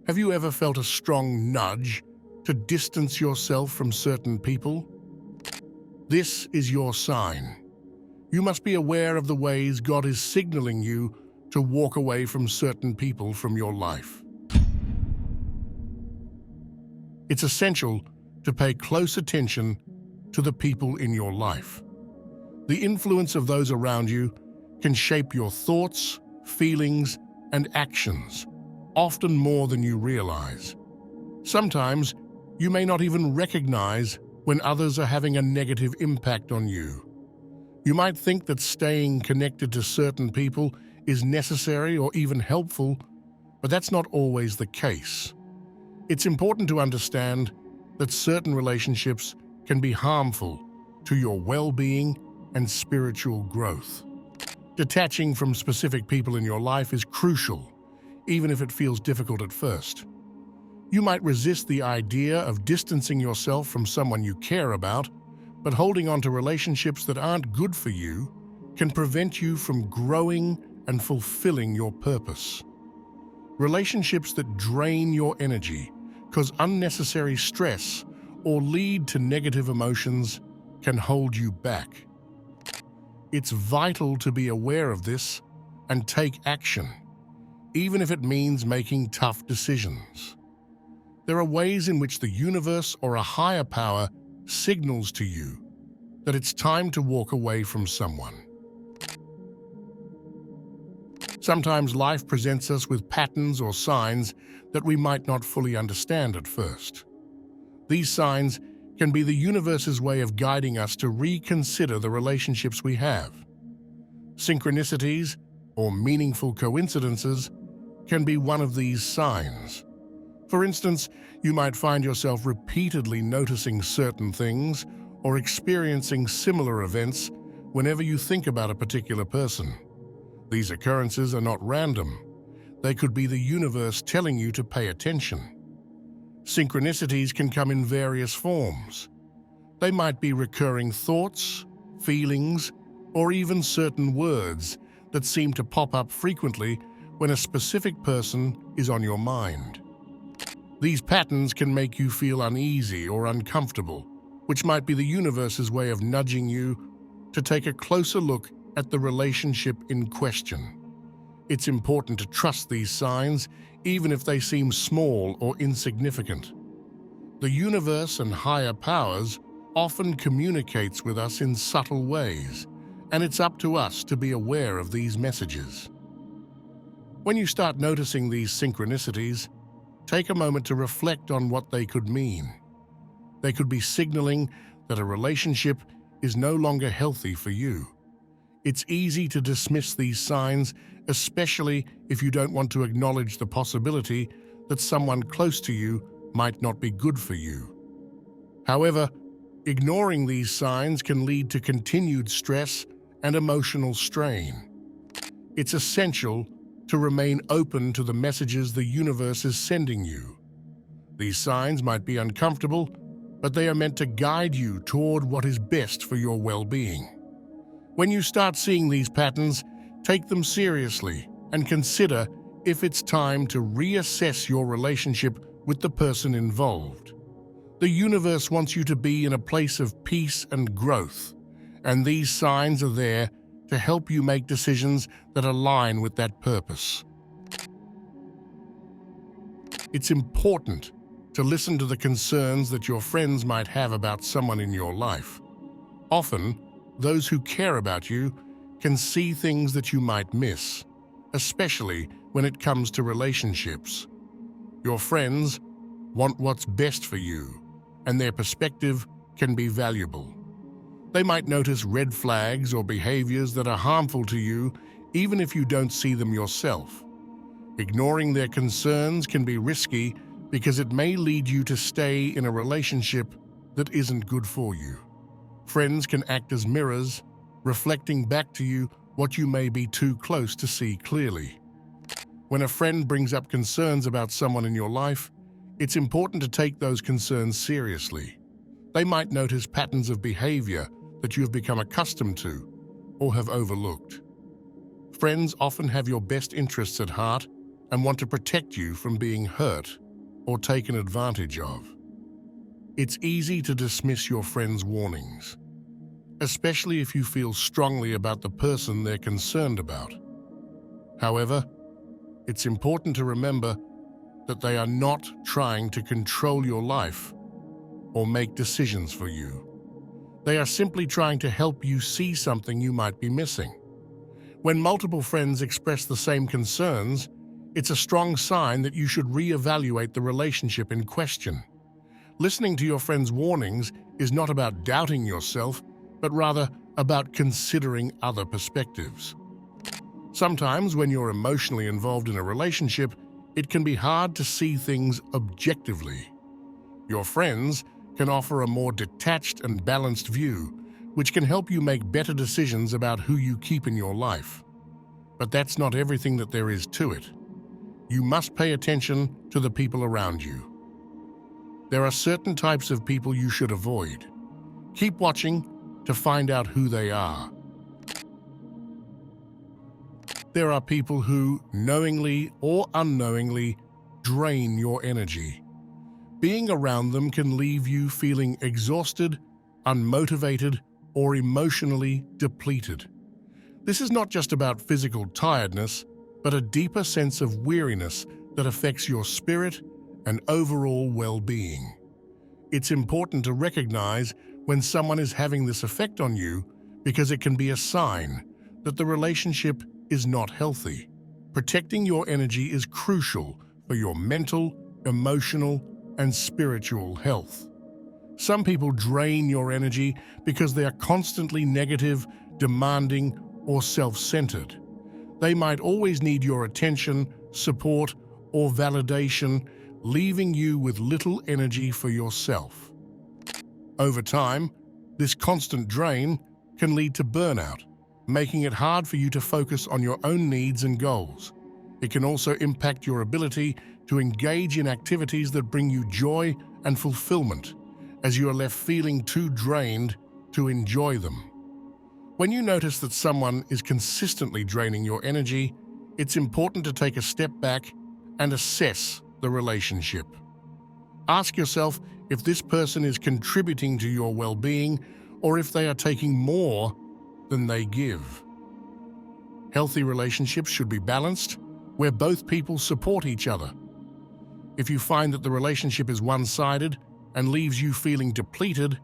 Have you ever felt a strong nudge to distance yourself from certain people? This is your sign. You must be aware of the ways God is signaling you to walk away from certain people from your life. It's essential to pay close attention to the people in your life. The influence of those around you can shape your thoughts, feelings, and actions, often more than you realize. Sometimes, you may not even recognize when others are having a negative impact on you. You might think that staying connected to certain people is necessary or even helpful, but that's not always the case. It's important to understand that certain relationships can be harmful to your well-being and spiritual growth. Detaching from specific people in your life is crucial, even if it feels difficult at first. You might resist the idea of distancing yourself from someone you care about, but holding on to relationships that aren't good for you can prevent you from growing and fulfilling your purpose. Relationships that drain your energy, cause unnecessary stress, or lead to negative emotions can hold you back. It's vital to be aware of this and take action, even if it means making tough decisions. There are ways in which the universe or a higher power signals to you that it's time to walk away from someone. Sometimes life presents us with patterns or signs that we might not fully understand at first. These signs can be the universe's way of guiding us to reconsider the relationships we have. Synchronicities, or meaningful coincidences, can be one of these signs. For instance, you might find yourself repeatedly noticing certain things or experiencing similar events whenever you think about a particular person. These occurrences are not random. They could be the universe telling you to pay attention. Synchronicities can come in various forms. They might be recurring thoughts, feelings, or even certain words that seem to pop up frequently when a specific person is on your mind. These patterns can make you feel uneasy or uncomfortable, which might be the universe's way of nudging you to take a closer look at the relationship in question. It's important to trust these signs, even if they seem small or insignificant. The universe and higher powers often communicates with us in subtle ways, and it's up to us to be aware of these messages. When you start noticing these synchronicities, take a moment to reflect on what they could mean. They could be signaling that a relationship is no longer healthy for you. It's easy to dismiss these signs, especially if you don't want to acknowledge the possibility that someone close to you might not be good for you. However, ignoring these signs can lead to continued stress and emotional strain. It's essential to remain open to the messages the universe is sending you. These signs might be uncomfortable, but they are meant to guide you toward what is best for your well-being. When you start seeing these patterns, take them seriously and consider if it's time to reassess your relationship with the person involved. The universe wants you to be in a place of peace and growth, and these signs are there to help you make decisions that align with that purpose. It's important to listen to the concerns that your friends might have about someone in your life. Often, those who care about you can see things that you might miss, especially when it comes to relationships. Your friends want what's best for you, and their perspective can be valuable. They might notice red flags or behaviors that are harmful to you, even if you don't see them yourself. Ignoring their concerns can be risky because it may lead you to stay in a relationship that isn't good for you. Friends can act as mirrors, reflecting back to you what you may be too close to see clearly. When a friend brings up concerns about someone in your life, it's important to take those concerns seriously. They might notice patterns of behavior that you have become accustomed to or have overlooked. Friends often have your best interests at heart and want to protect you from being hurt or taken advantage of. It's easy to dismiss your friends' warnings, especially if you feel strongly about the person they're concerned about. However, it's important to remember that they are not trying to control your life or make decisions for you. They are simply trying to help you see something you might be missing. When multiple friends express the same concerns, it's a strong sign that you should reevaluate the relationship in question. Listening to your friends' warnings is not about doubting yourself, but rather about considering other perspectives. Sometimes, when you're emotionally involved in a relationship, it can be hard to see things objectively. Your friends can offer a more detached and balanced view, which can help you make better decisions about who you keep in your life. But that's not everything that there is to it. You must pay attention to the people around you. There are certain types of people you should avoid. Keep watching to find out who they are. There are people who, knowingly or unknowingly, drain your energy. Being around them can leave you feeling exhausted, unmotivated, or emotionally depleted. This is not just about physical tiredness, but a deeper sense of weariness that affects your spirit and overall well-being. It's important to recognize when someone is having this effect on you, because it can be a sign that the relationship is not healthy. Protecting your energy is crucial for your mental, emotional, and spiritual health. Some people drain your energy because they are constantly negative, demanding, or self-centered. They might always need your attention, support, or validation, leaving you with little energy for yourself. Over time, this constant drain can lead to burnout, making it hard for you to focus on your own needs and goals. It can also impact your ability to engage in activities that bring you joy and fulfillment, as you are left feeling too drained to enjoy them. When you notice that someone is consistently draining your energy, it's important to take a step back and assess the relationship. Ask yourself if this person is contributing to your well-being or if they are taking more than they give. Healthy relationships should be balanced, where both people support each other. If you find that the relationship is one-sided and leaves you feeling depleted,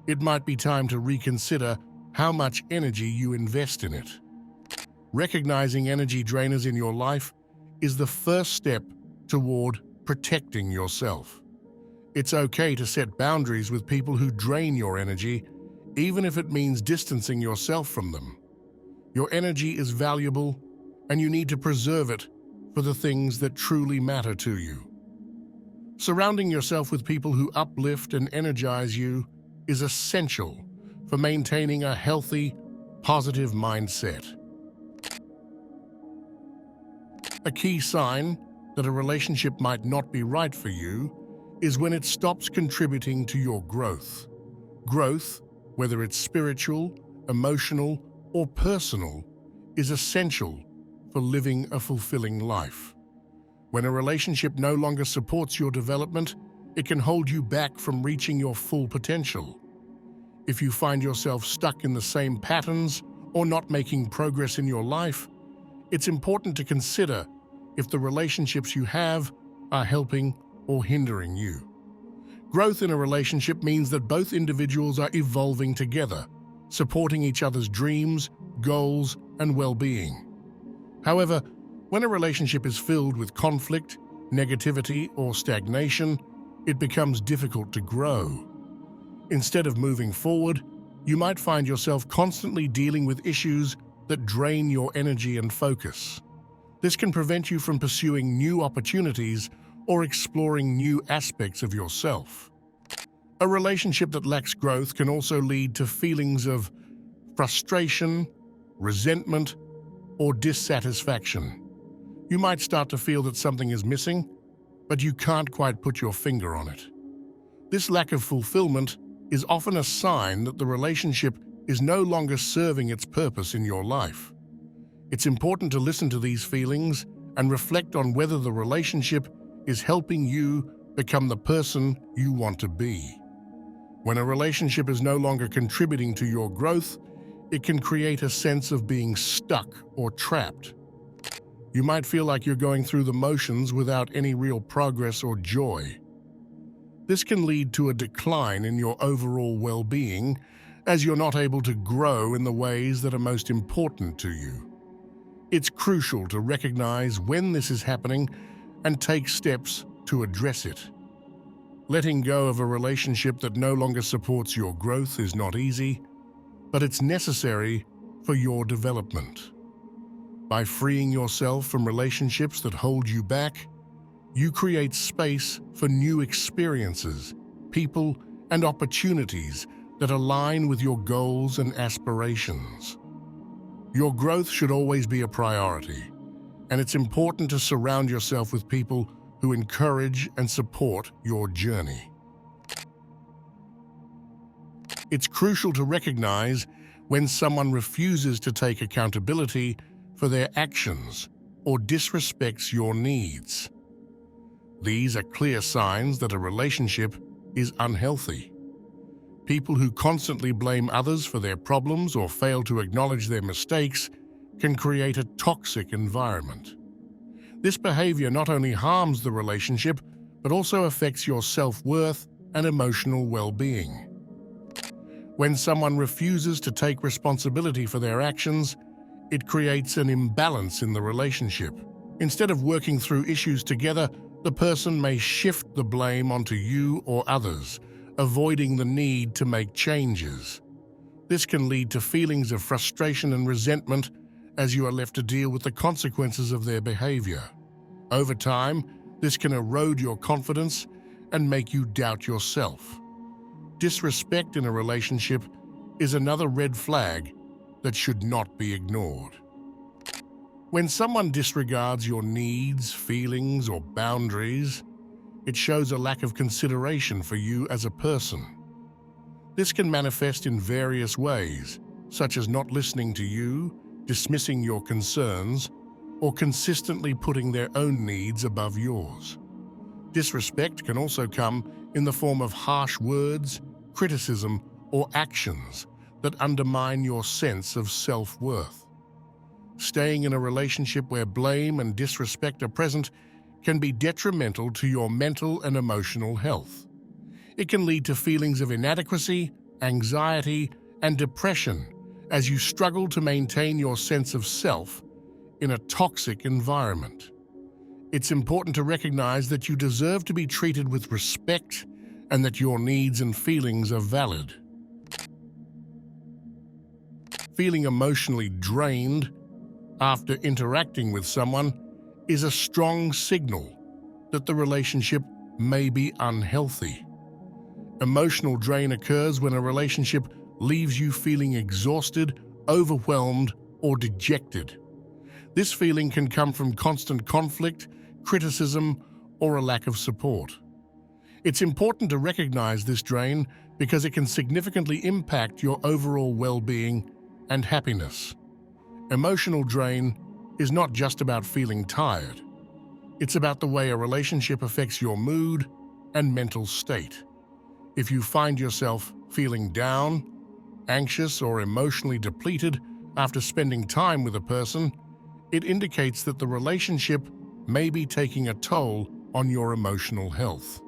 it might be time to reconsider how much energy you invest in it. Recognizing energy drainers in your life is the first step toward protecting yourself. It's okay to set boundaries with people who drain your energy, even if it means distancing yourself from them. Your energy is valuable, and you need to preserve it for the things that truly matter to you. Surrounding yourself with people who uplift and energize you is essential for maintaining a healthy, positive mindset. A key sign that a relationship might not be right for you is when it stops contributing to your growth. Growth, whether it's spiritual, emotional, or personal, is essential for living a fulfilling life. When a relationship no longer supports your development, it can hold you back from reaching your full potential. If you find yourself stuck in the same patterns or not making progress in your life, it's important to consider if the relationships you have are helping or hindering you. Growth in a relationship means that both individuals are evolving together, supporting each other's dreams, goals, and well-being. However, when a relationship is filled with conflict, negativity, or stagnation, it becomes difficult to grow. Instead of moving forward, you might find yourself constantly dealing with issues that drain your energy and focus. This can prevent you from pursuing new opportunities or exploring new aspects of yourself. A relationship that lacks growth can also lead to feelings of frustration, resentment, or dissatisfaction. You might start to feel that something is missing, but you can't quite put your finger on it. This lack of fulfillment is often a sign that the relationship is no longer serving its purpose in your life. It's important to listen to these feelings and reflect on whether the relationship is helping you become the person you want to be. When a relationship is no longer contributing to your growth, it can create a sense of being stuck or trapped. You might feel like you're going through the motions without any real progress or joy. This can lead to a decline in your overall well-being, as you're not able to grow in the ways that are most important to you. It's crucial to recognize when this is happening and take steps to address it. Letting go of a relationship that no longer supports your growth is not easy, but it's necessary for your development. By freeing yourself from relationships that hold you back, you create space for new experiences, people, and opportunities that align with your goals and aspirations. Your growth should always be a priority, and it's important to surround yourself with people who encourage and support your journey. It's crucial to recognize when someone refuses to take accountability for their actions or disrespects your needs. These are clear signs that a relationship is unhealthy. People who constantly blame others for their problems or fail to acknowledge their mistakes can create a toxic environment. This behavior not only harms the relationship, but also affects your self-worth and emotional well-being. When someone refuses to take responsibility for their actions, it creates an imbalance in the relationship. Instead of working through issues together, the person may shift the blame onto you or others, avoiding the need to make changes. This can lead to feelings of frustration and resentment as you are left to deal with the consequences of their behavior. Over time, this can erode your confidence and make you doubt yourself. Disrespect in a relationship is another red flag that should not be ignored. When someone disregards your needs, feelings, or boundaries, it shows a lack of consideration for you as a person. This can manifest in various ways, such as not listening to you, dismissing your concerns, or consistently putting their own needs above yours. Disrespect can also come in the form of harsh words, criticism, or actions that undermine your sense of self-worth. Staying in a relationship where blame and disrespect are present can be detrimental to your mental and emotional health. It can lead to feelings of inadequacy, anxiety, and depression as you struggle to maintain your sense of self in a toxic environment. It's important to recognize that you deserve to be treated with respect and that your needs and feelings are valid. Feeling emotionally drained after interacting with someone is a strong signal that the relationship may be unhealthy. Emotional drain occurs when a relationship leaves you feeling exhausted, overwhelmed, or dejected. This feeling can come from constant conflict, criticism, or a lack of support. It's important to recognize this drain because it can significantly impact your overall well-being and happiness. Emotional drain is not just about feeling tired. It's about the way a relationship affects your mood and mental state. If you find yourself feeling down, anxious, or emotionally depleted after spending time with a person, it indicates that the relationship may be taking a toll on your emotional health.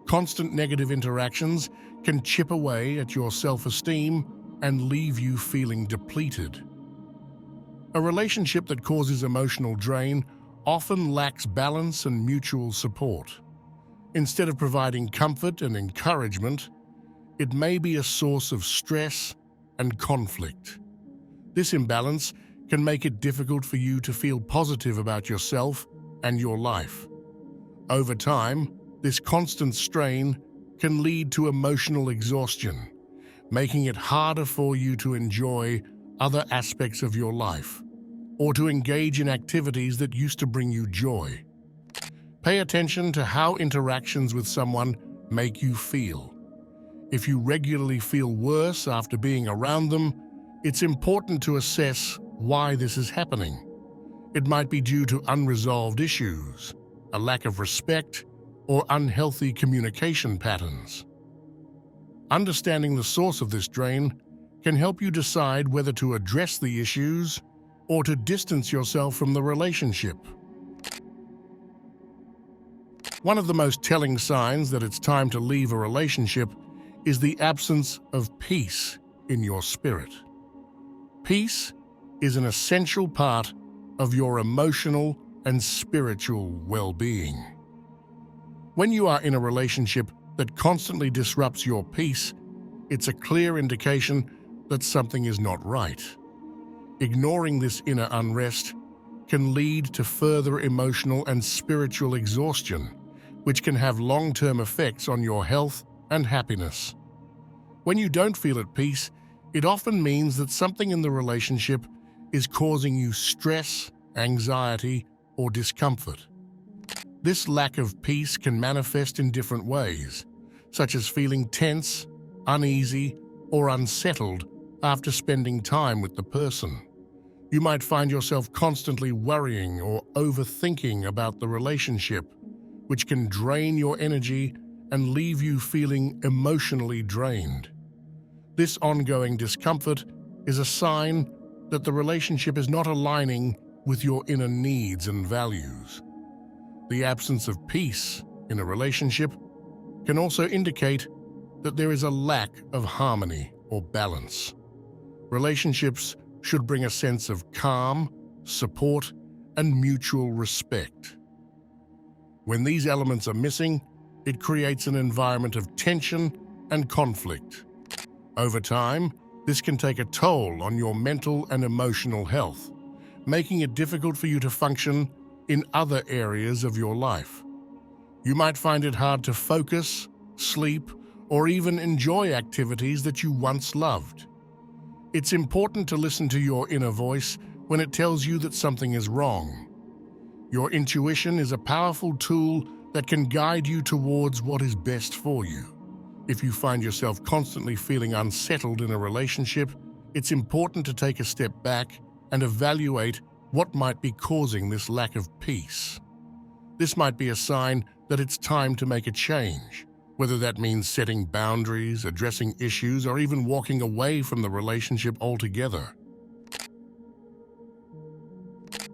Constant negative interactions can chip away at your self-esteem and leave you feeling depleted. A relationship that causes emotional drain often lacks balance and mutual support. Instead of providing comfort and encouragement, it may be a source of stress and conflict. This imbalance can make it difficult for you to feel positive about yourself and your life. Over time, this constant strain can lead to emotional exhaustion, making it harder for you to enjoy other aspects of your life or to engage in activities that used to bring you joy. Pay attention to how interactions with someone make you feel. If you regularly feel worse after being around them, it's important to assess why this is happening. It might be due to unresolved issues, a lack of respect, or unhealthy communication patterns. Understanding the source of this drain can help you decide whether to address the issues or to distance yourself from the relationship. One of the most telling signs that it's time to leave a relationship is the absence of peace in your spirit. Peace is an essential part of your emotional and spiritual well-being. When you are in a relationship that constantly disrupts your peace, it's a clear indication that something is not right. Ignoring this inner unrest can lead to further emotional and spiritual exhaustion, which can have long-term effects on your health and happiness. When you don't feel at peace, it often means that something in the relationship is causing you stress, anxiety, or discomfort. This lack of peace can manifest in different ways, such as feeling tense, uneasy, or unsettled after spending time with the person. You might find yourself constantly worrying or overthinking about the relationship, which can drain your energy and leave you feeling emotionally drained. This ongoing discomfort is a sign that the relationship is not aligning with your inner needs and values. The absence of peace in a relationship can also indicate that there is a lack of harmony or balance. Relationships should bring a sense of calm, support, and mutual respect. When these elements are missing, it creates an environment of tension and conflict. Over time, this can take a toll on your mental and emotional health, making it difficult for you to function in other areas of your life. You might find it hard to focus, sleep, or even enjoy activities that you once loved. It's important to listen to your inner voice when it tells you that something is wrong. Your intuition is a powerful tool that can guide you towards what is best for you. If you find yourself constantly feeling unsettled in a relationship, it's important to take a step back and evaluate what might be causing this lack of peace. This might be a sign that it's time to make a change, whether that means setting boundaries, addressing issues, or even walking away from the relationship altogether.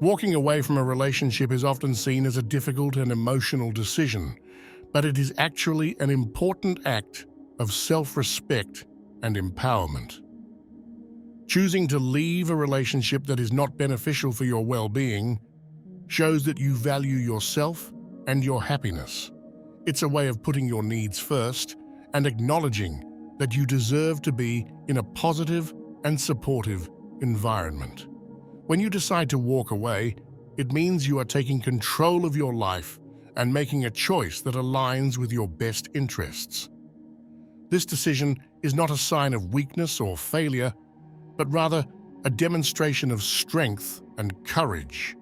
Walking away from a relationship is often seen as a difficult and emotional decision, but it is actually an important act of self-respect and empowerment. Choosing to leave a relationship that is not beneficial for your well-being shows that you value yourself and your happiness. It's a way of putting your needs first and acknowledging that you deserve to be in a positive and supportive environment. When you decide to walk away, it means you are taking control of your life and making a choice that aligns with your best interests. This decision is not a sign of weakness or failure, but rather a demonstration of strength and courage.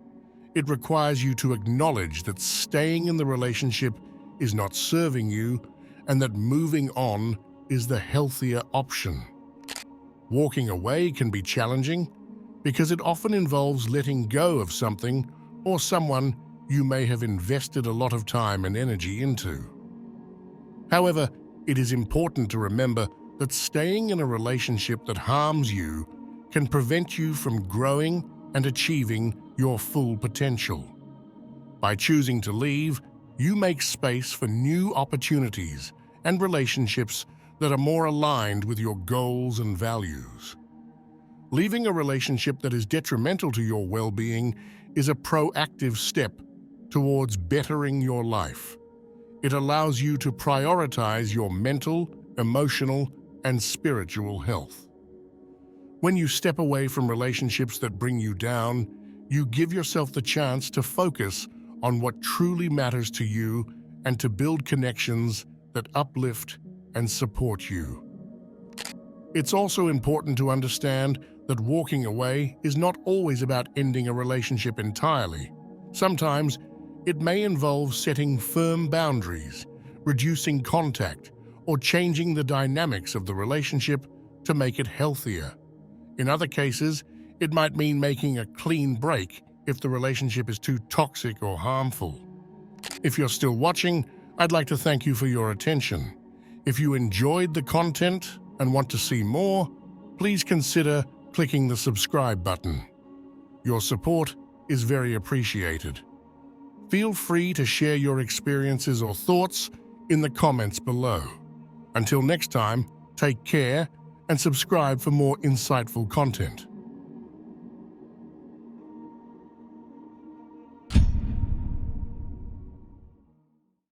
It requires you to acknowledge that staying in the relationship is not serving you and that moving on is the healthier option. Walking away can be challenging because it often involves letting go of something or someone you may have invested a lot of time and energy into. However, it is important to remember that staying in a relationship that harms you can prevent you from growing and achieving your full potential. By choosing to leave, you make space for new opportunities and relationships that are more aligned with your goals and values. Leaving a relationship that is detrimental to your well-being is a proactive step towards bettering your life. It allows you to prioritize your mental, emotional, and spiritual health. When you step away from relationships that bring you down, you give yourself the chance to focus on what truly matters to you and to build connections that uplift and support you. It's also important to understand that walking away is not always about ending a relationship entirely. Sometimes, it may involve setting firm boundaries, reducing contact, or changing the dynamics of the relationship to make it healthier. In other cases, it might mean making a clean break if the relationship is too toxic or harmful. If you're still watching, I'd like to thank you for your attention. If you enjoyed the content and want to see more, please consider clicking the subscribe button. Your support is very appreciated. Feel free to share your experiences or thoughts in the comments below. Until next time, take care and subscribe for more insightful content.